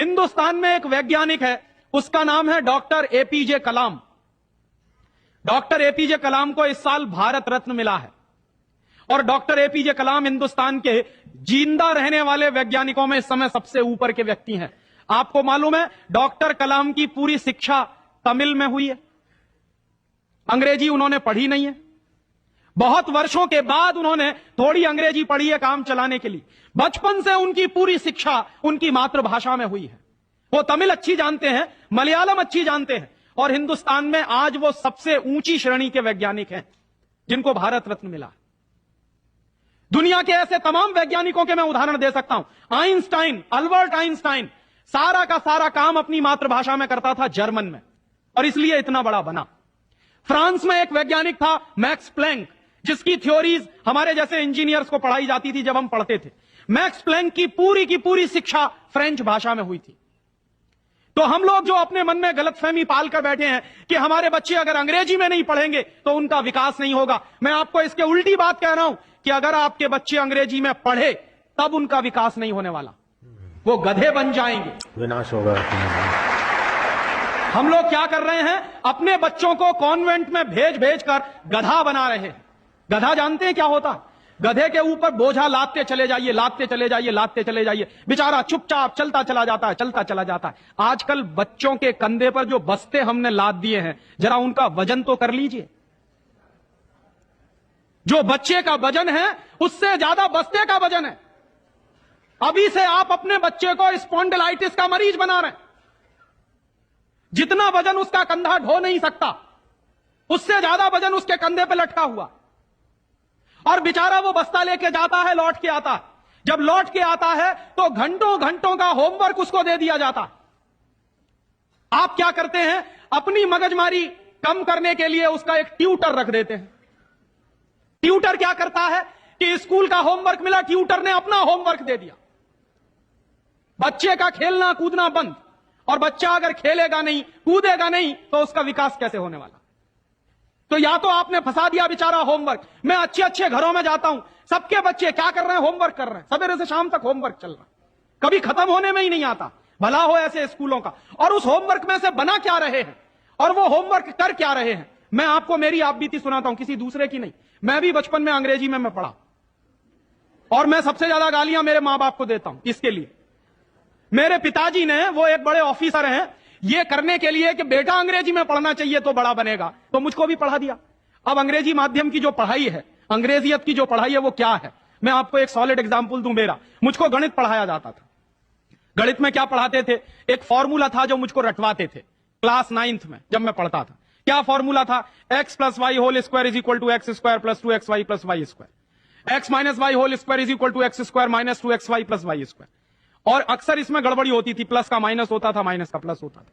हिंदुस्तान में एक वैज्ञानिक है, उसका नाम है डॉक्टर एपीजे कलाम। डॉक्टर एपीजे कलाम को इस साल भारत रत्न मिला है और डॉक्टर एपीजे कलाम हिंदुस्तान के जिंदा रहने वाले वैज्ञानिकों में इस समय सबसे ऊपर के व्यक्ति हैं। आपको मालूम है डॉक्टर कलाम की पूरी शिक्षा तमिल में हुई है, अंग्रेजी उन्होंने पढ़ी नहीं है। बहुत वर्षों के बाद उन्होंने थोड़ी अंग्रेजी पढ़ी है काम चलाने के लिए। बचपन से उनकी पूरी शिक्षा उनकी मातृभाषा में हुई है। वो तमिल अच्छी जानते हैं, मलयालम अच्छी जानते हैं और हिंदुस्तान में आज वो सबसे ऊंची श्रेणी के वैज्ञानिक हैं जिनको भारत रत्न मिला। दुनिया के ऐसे तमाम वैज्ञानिकों के मैं उदाहरण दे सकता हूं। आइंस्टाइन, अल्बर्ट आइंस्टाइन सारा का सारा काम अपनी मातृभाषा में करता था, जर्मन में, और इसलिए इतना बड़ा बना। फ्रांस में एक वैज्ञानिक था मैक्स प्लैंक, जिसकी थ्योरीज हमारे जैसे इंजीनियर्स को पढ़ाई जाती थी जब हम पढ़ते थे। मैक्स प्लैंक की पूरी शिक्षा फ्रेंच भाषा में हुई थी। तो हम लोग जो अपने मन में गलतफहमी पाल कर बैठे हैं कि हमारे बच्चे अगर अंग्रेजी में नहीं पढ़ेंगे तो उनका विकास नहीं होगा, मैं आपको इसके उल्टी बात कह रहा हूं कि अगर आपके बच्चे अंग्रेजी में पढ़े तब उनका विकास नहीं होने वाला, वो गधे बन जाएंगे, विनाश होगा। हम लोग क्या कर रहे हैं, अपने बच्चों को कॉन्वेंट में भेज कर गधा बना रहे हैं। गधा जानते हैं क्या होता है? गधे के ऊपर बोझा लादते चले जाइए, लादते चले जाइए, लादते चले जाइए, बेचारा चुपचाप चलता चला जाता है, चलता चला जाता है। आजकल बच्चों के कंधे पर जो बस्ते हमने लाद दिए हैं, जरा उनका वजन तो कर लीजिए। जो बच्चे का वजन है उससे ज्यादा बस्ते का वजन है। अभी से आप अपने बच्चे को स्पॉन्डिलाइटिस का मरीज बना रहे हैं। जितना वजन उसका कंधा ढो नहीं सकता, उससे ज्यादा वजन उसके कंधे पे लटका हुआ, और बेचारा वो बस्ता लेके जाता है, लौट के आता है। जब लौट के आता है तो घंटों घंटों का होमवर्क उसको दे दिया जाता है। आप क्या करते हैं, अपनी मगजमारी कम करने के लिए उसका एक ट्यूटर रख देते हैं। ट्यूटर क्या करता है कि स्कूल का होमवर्क मिला, ट्यूटर ने अपना होमवर्क दे दिया। बच्चे का खेलना कूदना बंद, और बच्चा अगर खेलेगा नहीं, कूदेगा नहीं, तो उसका विकास कैसे होने वाला? तो या तो आपने फंसा दिया बेचारा होमवर्क। मैं अच्छे अच्छे घरों में जाता हूं, सबके बच्चे क्या कर रहे हैं, होमवर्क कर रहे हैं, सवेरे से शाम तक होमवर्क चल रहा है, कभी खत्म होने में ही नहीं आता। भला हो ऐसे स्कूलों का। और उस होमवर्क में से बना क्या रहे हैं और वो होमवर्क कर क्या रहे हैं? मैं आपको मेरी आप बीती सुनाता हूं, किसी दूसरे की नहीं। मैं भी बचपन में अंग्रेजी में मैं पढ़ा, और मैं सबसे ज्यादा गालियां मेरे मां बाप को देता हूं इसके लिए। मेरे पिताजी ने, वो एक बड़े ऑफिसर हैं, ये करने के लिए कि बेटा अंग्रेजी में पढ़ना चाहिए तो बड़ा बनेगा, तो मुझको भी पढ़ा दिया। अब अंग्रेजी माध्यम की जो पढ़ाई है, अंग्रेजियत की जो पढ़ाई है, वो क्या है? मैं आपको एक सॉलिड एग्जांपल दूं मेरा। मुझको गणित पढ़ाया जाता था। गणित में क्या पढ़ाते थे? एक फॉर्मूला था जो मुझको रटवाते थे क्लास 9th में जब मैं पढ़ता था। क्या फॉर्मूला था? x + y whole square is equal to x square plus 2xy plus y square, x - y whole square is equal to x square minus 2xy plus y square. और अक्सर इसमें गड़बड़ी होती थी, प्लस का माइनस होता था, माइनस का प्लस होता था।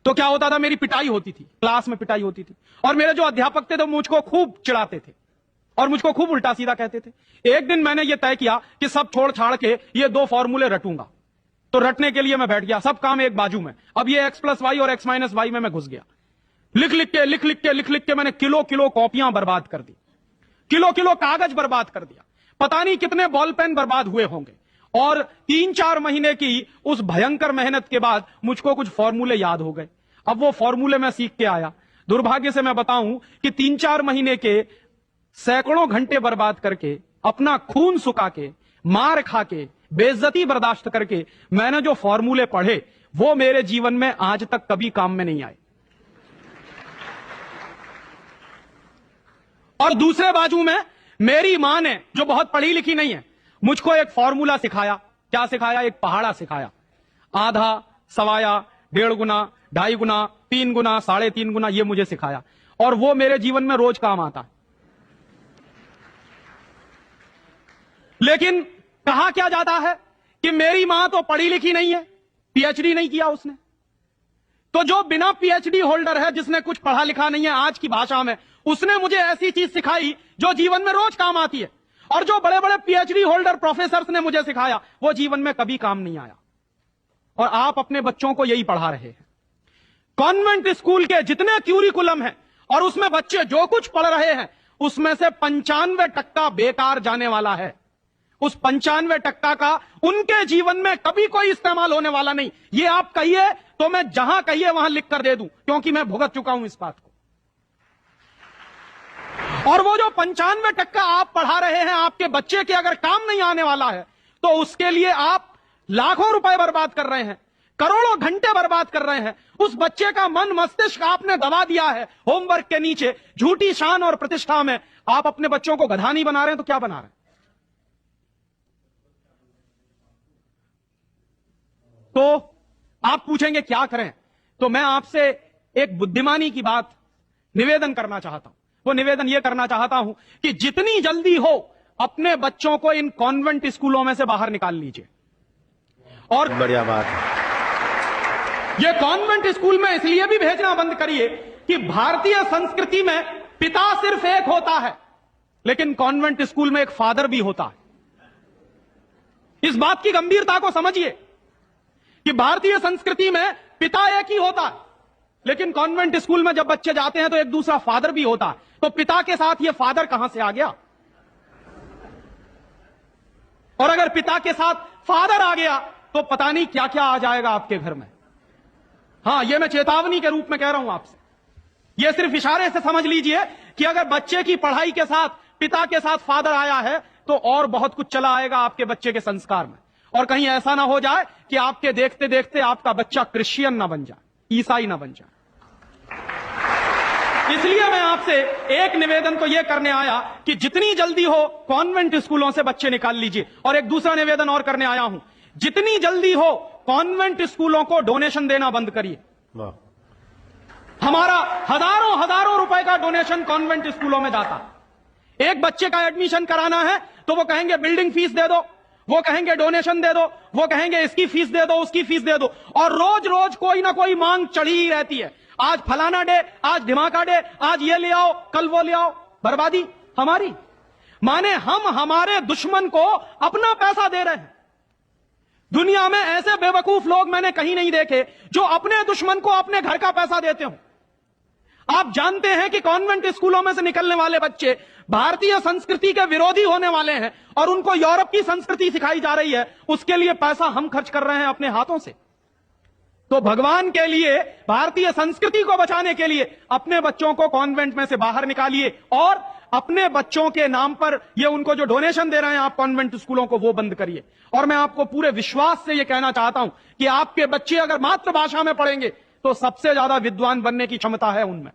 तो क्या होता था, मेरी पिटाई होती थी, क्लास में पिटाई होती थी। और मेरे जो अध्यापक थे तो मुझको खूब चिढ़ाते थे और मुझको खूब उल्टा सीधा कहते थे। एक दिन मैंने ये तय किया कि सब छोड़ छाड़ के ये 2 फॉर्मूले रटूंगा। तो रटने के लिए मैं बैठ गया, सब काम एक बाजू में। अब ये x + y और x - y में मैं घुस गया। लिख लिख के मैंने किलो कॉपियां बर्बाद कर दी, किलो कागज बर्बाद कर दिया, पता नहीं कितने बॉल पेन बर्बाद हुए होंगे। और 3-4 महीने की उस भयंकर मेहनत के बाद मुझको कुछ फॉर्मूले याद हो गए। अब वो फॉर्मूले मैं सीख के आया। दुर्भाग्य से मैं बताऊं कि 3-4 महीने के सैकड़ों घंटे बर्बाद करके, अपना खून सुखा के, मार खा के, बेइज्जती बर्दाश्त करके मैंने जो फॉर्मूले पढ़े वो मेरे जीवन में आज तक कभी काम में नहीं आए। और दूसरे बाजू में मेरी मां ने, जो बहुत पढ़ी लिखी नहीं है, मुझको एक फॉर्मूला सिखाया। क्या सिखाया? एक पहाड़ा सिखाया। आधा, सवाया, 1.5 गुना, 2.5 गुना, 3 गुना, 3.5 गुना, ये मुझे सिखाया। और वो मेरे जीवन में रोज काम आता है। लेकिन कहा क्या जाता है कि मेरी मां तो पढ़ी लिखी नहीं है, पीएचडी नहीं किया उसने। तो जो बिना पीएचडी होल्डर है, जिसने कुछ पढ़ा लिखा नहीं है, आज की भाषा में, उसने मुझे ऐसी चीज सिखाई जो जीवन में रोज काम आती है। और जो बड़े बड़े पीएचडी होल्डर प्रोफेसर्स ने मुझे सिखाया वो जीवन में कभी काम नहीं आया। और आप अपने बच्चों को यही पढ़ा रहे हैं। कॉन्वेंट स्कूल के जितने क्यूरिकुलम हैं और उसमें बच्चे जो कुछ पढ़ रहे हैं, उसमें से 95% बेकार जाने वाला है। उस 95% का उनके जीवन में कभी कोई इस्तेमाल होने वाला नहीं। ये आप कहिए तो मैं जहां कहिए वहां लिख कर दे दूं, क्योंकि मैं भुगत चुका हूं इस बात को। और वो जो 95% आप पढ़ा रहे हैं, आपके बच्चे के अगर काम नहीं आने वाला है तो उसके लिए आप लाखों रुपए बर्बाद कर रहे हैं, करोड़ों घंटे बर्बाद कर रहे हैं। उस बच्चे का मन मस्तिष्क आपने दबा दिया है होमवर्क के नीचे, झूठी शान और प्रतिष्ठा में। आप अपने बच्चों को गधा नहीं बना रहे हैं तो क्या बना रहे हैं? तो आप पूछेंगे क्या करें, तो मैं आपसे एक बुद्धिमानी की बात निवेदन करना चाहता हूं। वो निवेदन यह करना चाहता हूं कि जितनी जल्दी हो अपने बच्चों को इन कॉन्वेंट स्कूलों में से बाहर निकाल लीजिए। और बढ़िया बात है। ये कॉन्वेंट स्कूल में इसलिए भी भेजना बंद करिए कि भारतीय संस्कृति में पिता सिर्फ एक होता है, लेकिन कॉन्वेंट स्कूल में एक फादर भी होता है। इस बात की गंभीरता को समझिए कि भारतीय संस्कृति में पिता एक ही होता है, लेकिन कॉन्वेंट स्कूल में जब बच्चे जाते हैं तो एक दूसरा फादर भी होता है। तो पिता के साथ ये फादर कहां से आ गया? और अगर पिता के साथ फादर आ गया तो पता नहीं क्या क्या आ जाएगा आपके घर में। हां, यह मैं चेतावनी के रूप में कह रहा हूं आपसे। यह सिर्फ इशारे से समझ लीजिए कि अगर बच्चे की पढ़ाई के साथ पिता के साथ फादर आया है तो और बहुत कुछ चला आएगा आपके बच्चे के संस्कार में। और कहीं ऐसा ना हो जाए कि आपके देखते देखते आपका बच्चा क्रिश्चियन ना बन जाए, ईसाई ना बन जाए। इसलिए मैं आपसे एक निवेदन तो यह करने आया कि जितनी जल्दी हो कॉन्वेंट स्कूलों से बच्चे निकाल लीजिए। और एक दूसरा निवेदन और करने आया हूं, जितनी जल्दी हो कॉन्वेंट स्कूलों को डोनेशन देना बंद करिए। हमारा हजारों हजारों रुपए का डोनेशन कॉन्वेंट स्कूलों में जाता। एक बच्चे का एडमिशन कराना है तो वो कहेंगे बिल्डिंग फीस दे दो, वो कहेंगे डोनेशन दे दो, वो कहेंगे इसकी फीस दे दो, उसकी फीस दे दो। और रोज रोज कोई ना कोई मांग चढ़ी ही रहती है। आज फलाना डे, आज धमाका डे, आज ये ले आओ, कल वो ले आओ। बर्बादी हमारी, माने हम हमारे दुश्मन को अपना पैसा दे रहे हैं। दुनिया में ऐसे बेवकूफ लोग मैंने कहीं नहीं देखे जो अपने दुश्मन को अपने घर का पैसा देते हो। आप जानते हैं कि कॉन्वेंट स्कूलों में से निकलने वाले बच्चे भारतीय संस्कृति के विरोधी होने वाले हैं और उनको यूरोप की संस्कृति सिखाई जा रही है। उसके लिए पैसा हम खर्च कर रहे हैं अपने हाथों से। तो भगवान के लिए, भारतीय संस्कृति को बचाने के लिए अपने बच्चों को कॉन्वेंट में से बाहर निकालिए और अपने बच्चों के नाम पर ये उनको जो डोनेशन दे रहे हैं आप कॉन्वेंट स्कूलों को, वो बंद करिए। और मैं आपको पूरे विश्वास से ये कहना चाहता हूं कि आपके बच्चे अगर मातृभाषा में पढ़ेंगे तो सबसे ज्यादा विद्वान बनने की क्षमता है उनमें।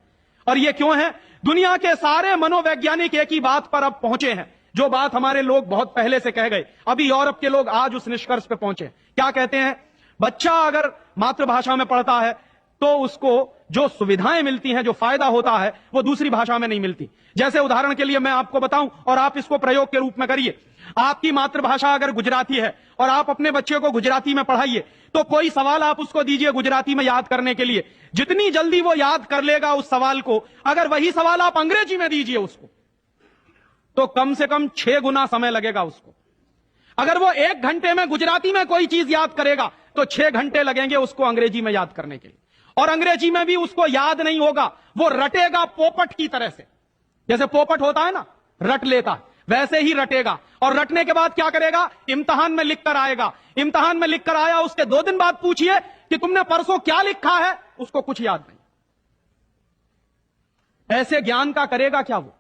और ये क्यों है? दुनिया के सारे मनोवैज्ञानिक एक ही बात पर अब पहुंचे हैं, जो बात हमारे लोग बहुत पहले से कह गए। अभी यूरोप के लोग आज उस निष्कर्ष पे पहुंचे। क्या कहते हैं? बच्चा अगर मातृभाषा में पढ़ता है तो उसको जो सुविधाएं मिलती हैं, जो फायदा होता है, वो दूसरी भाषा में नहीं मिलती। जैसे उदाहरण के लिए मैं आपको बताऊं और आप इसको प्रयोग के रूप में करिए। आपकी मातृभाषा अगर गुजराती है और आप अपने बच्चे को गुजराती में पढ़ाइए तो कोई सवाल आप उसको दीजिए गुजराती में याद करने के लिए, जितनी जल्दी वो याद कर लेगा उस सवाल को, अगर वही सवाल आप अंग्रेजी में दीजिए उसको तो कम से कम 6 गुना समय लगेगा उसको। अगर वो 1 घंटे में गुजराती में कोई चीज याद करेगा तो 6 घंटे लगेंगे उसको अंग्रेजी में याद करने के लिए। और अंग्रेजी में भी उसको याद नहीं होगा, वो रटेगा पोपट की तरह से। जैसे पोपट होता है ना, रट लेता है, वैसे ही रटेगा। और रटने के बाद क्या करेगा? इम्तिहान में लिख कर आएगा। इम्तिहान में लिख कर आया, उसके 2 दिन बाद पूछिए कि तुमने परसों क्या लिखा है, उसको कुछ याद नहीं। ऐसे ज्ञान का करेगा क्या वो?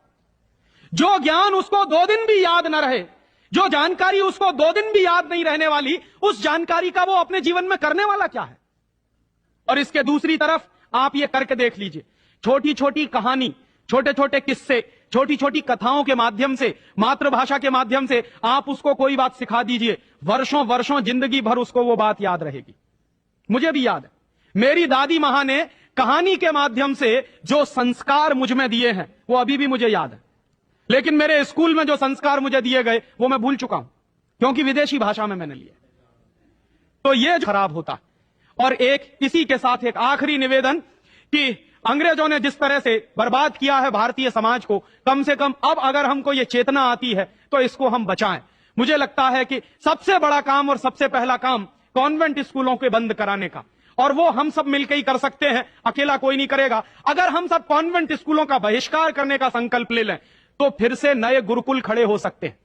जो ज्ञान उसको 2 दिन भी याद न रहे, जो जानकारी उसको 2 दिन भी याद नहीं रहने वाली, उस जानकारी का वो अपने जीवन में करने वाला क्या है? और इसके दूसरी तरफ आप ये करके देख लीजिए, छोटी छोटी कहानी, छोटे छोटे किस्से, छोटी छोटी कथाओं के माध्यम से, मातृभाषा के माध्यम से आप उसको कोई बात सिखा दीजिए, वर्षों वर्षों जिंदगी भर उसको वो बात याद रहेगी। मुझे भी याद है, मेरी दादी मां ने कहानी के माध्यम से जो संस्कार मुझ में दिए हैं वो अभी भी मुझे याद है। लेकिन मेरे स्कूल में जो संस्कार मुझे दिए गए वो मैं भूल चुका हूं, क्योंकि विदेशी भाषा में मैंने लिए। तो ये खराब होता है। और एक इसी के साथ एक आखिरी निवेदन कि अंग्रेजों ने जिस तरह से बर्बाद किया है भारतीय समाज को, कम से कम अब अगर हमको ये चेतना आती है तो इसको हम बचाएं। मुझे लगता है कि सबसे बड़ा काम और सबसे पहला काम कॉन्वेंट स्कूलों के बंद कराने का, और वो हम सब मिलकर ही कर सकते हैं, अकेला कोई नहीं करेगा। अगर हम सब कॉन्वेंट स्कूलों का बहिष्कार करने का संकल्प ले लें तो फिर से नए गुरुकुल खड़े हो सकते हैं।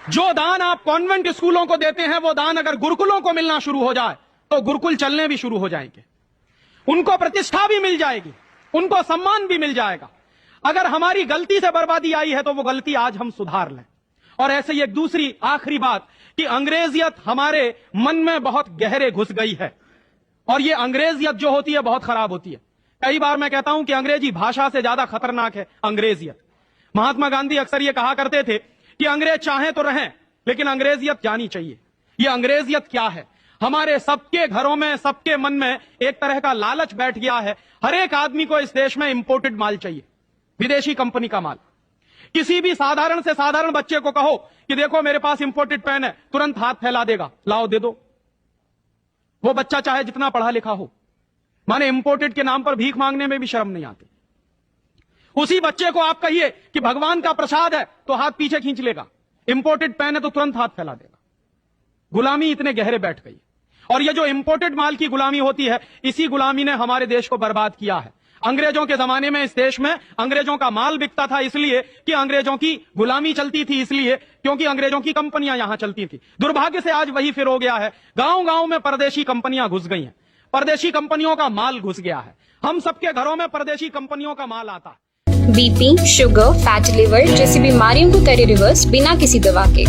जो दान आप कॉन्वेंट स्कूलों को देते हैं वो दान अगर गुरुकुलों को मिलना शुरू हो जाए तो गुरुकुल चलने भी शुरू हो जाएंगे, उनको प्रतिष्ठा भी मिल जाएगी, उनको सम्मान भी मिल जाएगा। अगर हमारी गलती से बर्बादी आई है तो वो गलती आज हम सुधार लें। और ऐसे ही एक दूसरी आखिरी बात कि अंग्रेजियत हमारे मन में बहुत गहरे घुस गई है, और ये अंग्रेजियत जो होती है बहुत खराब होती है। कई बार मैं कहता हूं कि अंग्रेजी भाषा से ज्यादा खतरनाक है अंग्रेजियत। महात्मा गांधी अक्सर ये कहा करते थे कि अंग्रेज चाहें तो रहें लेकिन अंग्रेजियत जानी चाहिए। ये अंग्रेजियत क्या है? हमारे सबके घरों में, सबके मन में एक तरह का लालच बैठ गया है। हर एक आदमी को इस देश में इंपोर्टेड माल चाहिए, विदेशी कंपनी का माल। किसी भी साधारण से साधारण बच्चे को कहो कि देखो मेरे पास इंपोर्टेड पेन है, तुरंत हाथ फैला देगा, लाओ दे दो। वो बच्चा चाहे जितना पढ़ा लिखा हो, माने इंपोर्टेड के नाम पर भीख मांगने में भी शर्म नहीं आती। उसी बच्चे को आप कहिए कि भगवान का प्रसाद है तो हाथ पीछे खींच लेगा, इंपोर्टेड पेन है तो तुरंत हाथ फैला देगा। गुलामी इतने गहरे बैठ गई, और ये जो इंपोर्टेड माल की गुलामी होती है, इसी गुलामी ने हमारे देश को बर्बाद किया है। अंग्रेजों के जमाने में इस देश में अंग्रेजों का माल बिकता था इसलिए कि अंग्रेजों की गुलामी चलती थी, इसलिए क्योंकि अंग्रेजों की कंपनियां यहां चलती थी। दुर्भाग्य से आज वही फिर हो गया है, गांव गांव में परदेशी कंपनियां घुस गई हैं, परदेशी कंपनियों का माल घुस गया है। हम सबके घरों में परदेशी कंपनियों का माल आता है। बीपी, शुगर, फैटी लिवर जैसी बीमारियों को करे रिवर्स बिना किसी दवा के।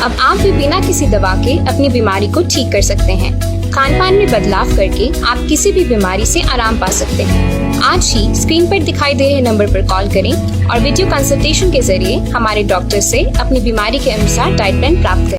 अब आप भी बिना किसी दवा के अपनी बीमारी को ठीक कर सकते हैं। खान पान में बदलाव करके आप किसी भी बीमारी से आराम पा सकते हैं। आज ही स्क्रीन पर दिखाई दे रहे नंबर पर कॉल करें और वीडियो कंसल्टेशन के जरिए हमारे डॉक्टर से अपनी बीमारी के अनुसार डाइट प्लान प्राप्त करें।